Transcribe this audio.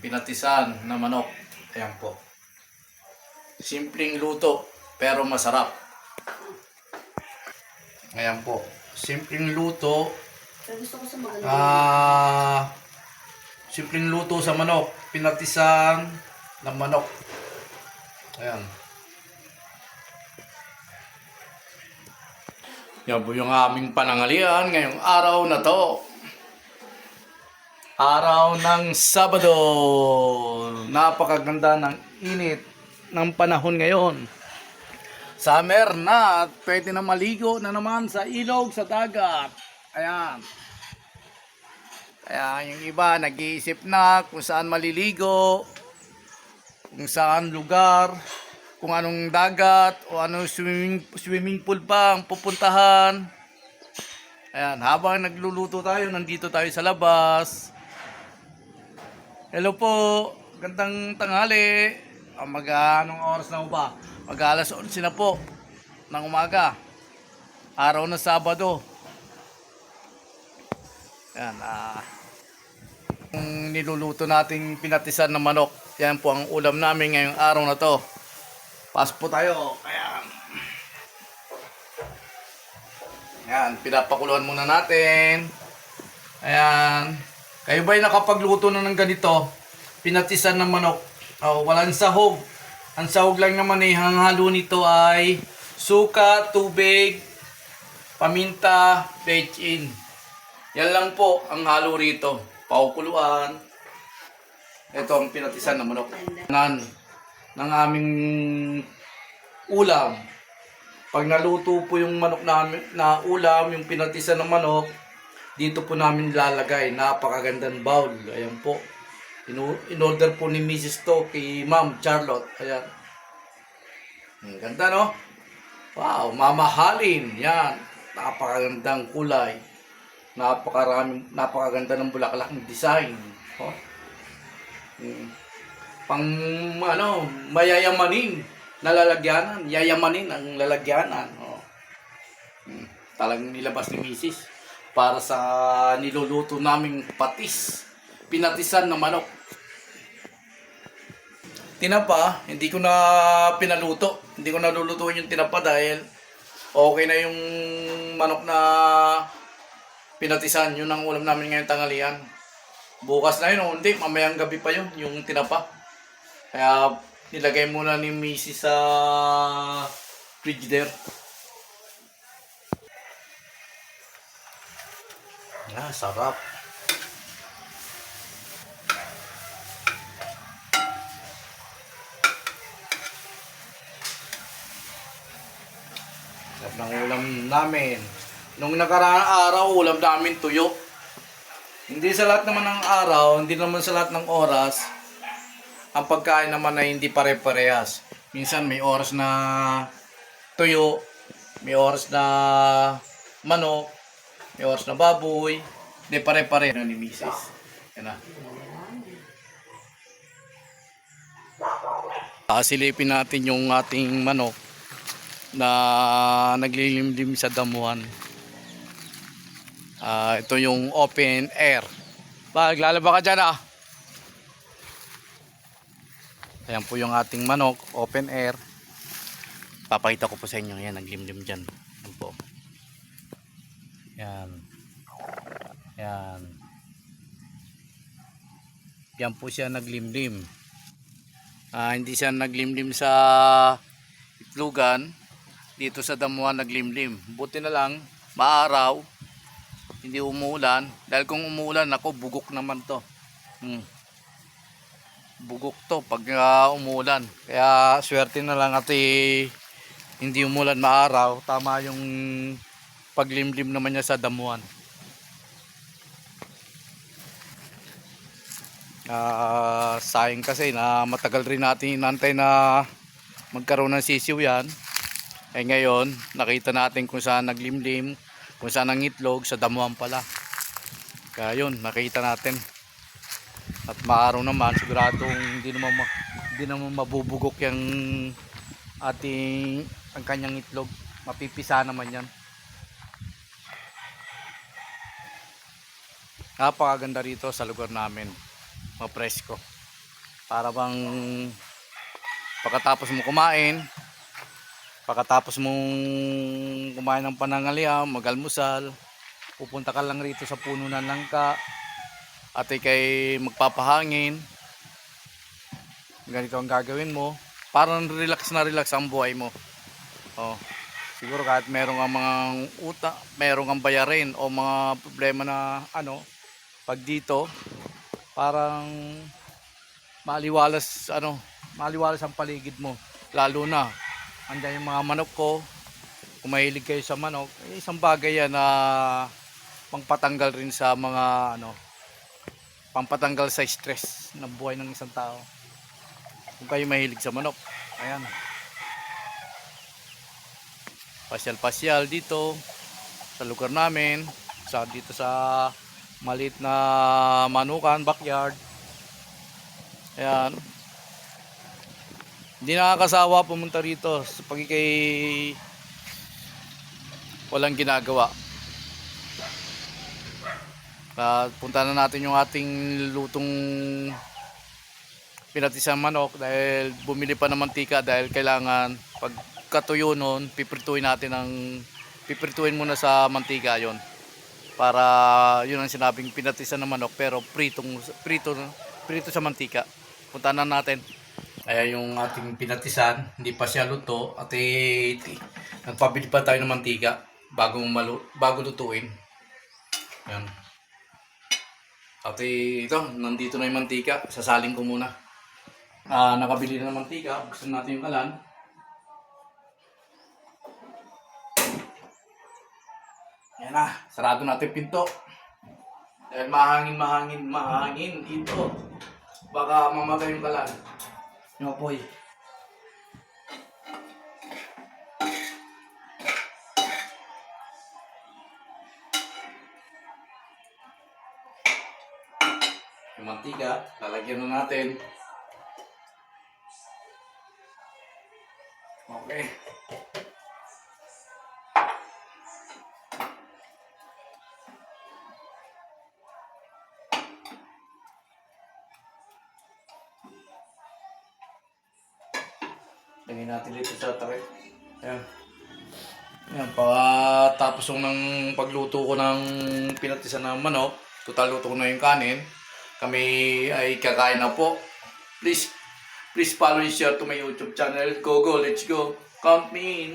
pinatisan na manok. Ayan po. Simpleng luto pero masarap. Ayan po. Simpleng luto. Gusto ko sa maganda. Simpleng luto sa manok. Pinatisan na manok. Ayan. Yan po yung aming panangalian ngayong araw na to. Araw ng Sabado. Napakaganda ng init ng panahon ngayon. Summer na at pwede na maligo na naman sa ilog, sa dagat. Ayan. Kaya yung iba nag-iisip na kung saan maliligo, kung saan lugar, kung anong dagat o anong swimming pool pa ang pupuntahan. Ayan, habang nagluluto tayo, nandito tayo sa labas. Hello po, gandang tanghali. Anong oras na ba? Mag-alas 11 na po ng umaga. Araw na Sabado. Ayan, yung niluluto nating pinatisan na manok. Yan po ang ulam namin ngayong araw na to. Pas po tayo. Ayan. Ayan, pinapakuluan muna natin. Ayan. Kayo ba'y nakapagluto na ng ganito? Pinatisan ng manok. Oh, walang sahog. Ang sahog lang naman ang halo nito ay suka, tubig, paminta, bechin. Yan lang po ang halo rito. Paukuluan. Ito ang pinatisan ng manok. Ng aming ulam. Pag naluto po yung manok namin na ulam, yung pinatisan ng manok, dito po namin lalagay. Napakagandang bowl. Ayan po. In-order po ni Mrs. to kay Ma'am Charlotte. Ayan. Ang ganda, no? Wow, mamahalin. Yan. Napakagandang kulay. Napakaganda ng bulaklak ng design. Oh. Pang mayayamanin na lalagyanan. Yayamanin ang lalagyanan. Oh. Talagang nilabas ni Mrs. para sa niluluto naming patis. Pinatisan na manok. Tinapa, hindi ko na pinaluto. Hindi ko na lulutuin yung tinapa dahil okay na yung manok na pinatisan. Yun ang ulam namin ngayong tanghalian. Bukas na yun, hindi, mamayang gabi pa yun, yung tinapa. Kaya nilagay muna ni Mrs. sa frigidaire. Sarap. Sarap ng ulam namin. Nung nakaraang araw, ulam namin tuyo. Hindi sa lahat naman ng araw, hindi naman sa lahat ng oras, ang pagkain naman ay hindi pare-parehas. Minsan may oras na tuyo, may oras na manok, may oras na baboy. Hindi pare-pareho na ni Mrs. Yan na. Silipin natin yung ating manok na naglilimlim sa damuhan. Ito yung open air. Lalaba ka dyan ah. Ayan po yung ating manok, open air. Papakita ko po sa inyo. Yan, naglimlim dyan. Yan po. Yan. Yan. Yan po siya naglimlim. Hindi siya naglimlim sa itlugan. Dito sa damuhan naglimlim. Buti na lang, maaraw. Hindi umuulan. Dahil kung umuulan, ako bugok naman to. Bugok to pag umuulan. Kaya swerte na lang at hindi umulan maaraw. Tama yung paglimlim naman niya sa damuhan. Sayang kasi na matagal rin natin inantay na magkaroon ng sisiw yan. Ngayon nakita natin kung saan naglimlim, kung saan ang itlog, sa damuhan pala. Kaya yun, nakita natin. At maaraw naman, siguradong hindi naman mabubugok yung ang kanyang itlog. Mapipisa naman yan. Napakaganda rito sa lugar namin. Mapresko. Para bang pagkatapos mo kumain, pagkatapos mong kumain ng panangaliam, mag-almusal, pupunta ka lang rito sa puno ng langka at ikay magpapahangin. Ganito ang gagawin mo. Parang relax na relax ang buhay mo. Oh, siguro kahit meron kang mga utang, meron kang bayarin o mga problema na pag dito, parang maliwalas ang paligid mo. Lalo na andyan yung mga manok ko. Kung mahilig kayo sa manok, isang bagay yan na pangpatanggal rin sa mga pampatanggal sa stress ng buhay ng isang tao. Kung kayo mahilig sa manok, ayan. Pasyal-pasyal dito sa lugar namin, dito sa maliit na manukan, backyard. Ayan. Hindi nakakasawa pumunta rito sa pagkikay walang ginagawa. Punta na natin yung ating lutong pinatisang manok dahil bumili pa ng mantika dahil kailangan pag katuyo nun, pipirituin muna sa mantika yon para yun ang sinabing pinatisan ng manok pero prito sa mantika. Punta na natin. Ayan yung ating pinatisan, hindi pa siya luto at nagpabili pa tayo ng mantika bago lutuin. Ayan. At ito, nandito na yung mantika, sasaling ko muna. Nakabili na ng mantika, buksan natin yung kalan. Ayan na, sarado natin pinto. Dahil mahangin ito. Baka mamatay yung kalan. Yung apoy. Yung mantika, lalagyan na natin. Okay. Lagyan natin dito sa tray. Ayan. Ayan, tapos ng pagluto ko ng pinatisan ng manok, total luto ko na yung kanin. Kami ay kakain na po. Please follow and share to my YouTube channel. Go, let's go. Count me in.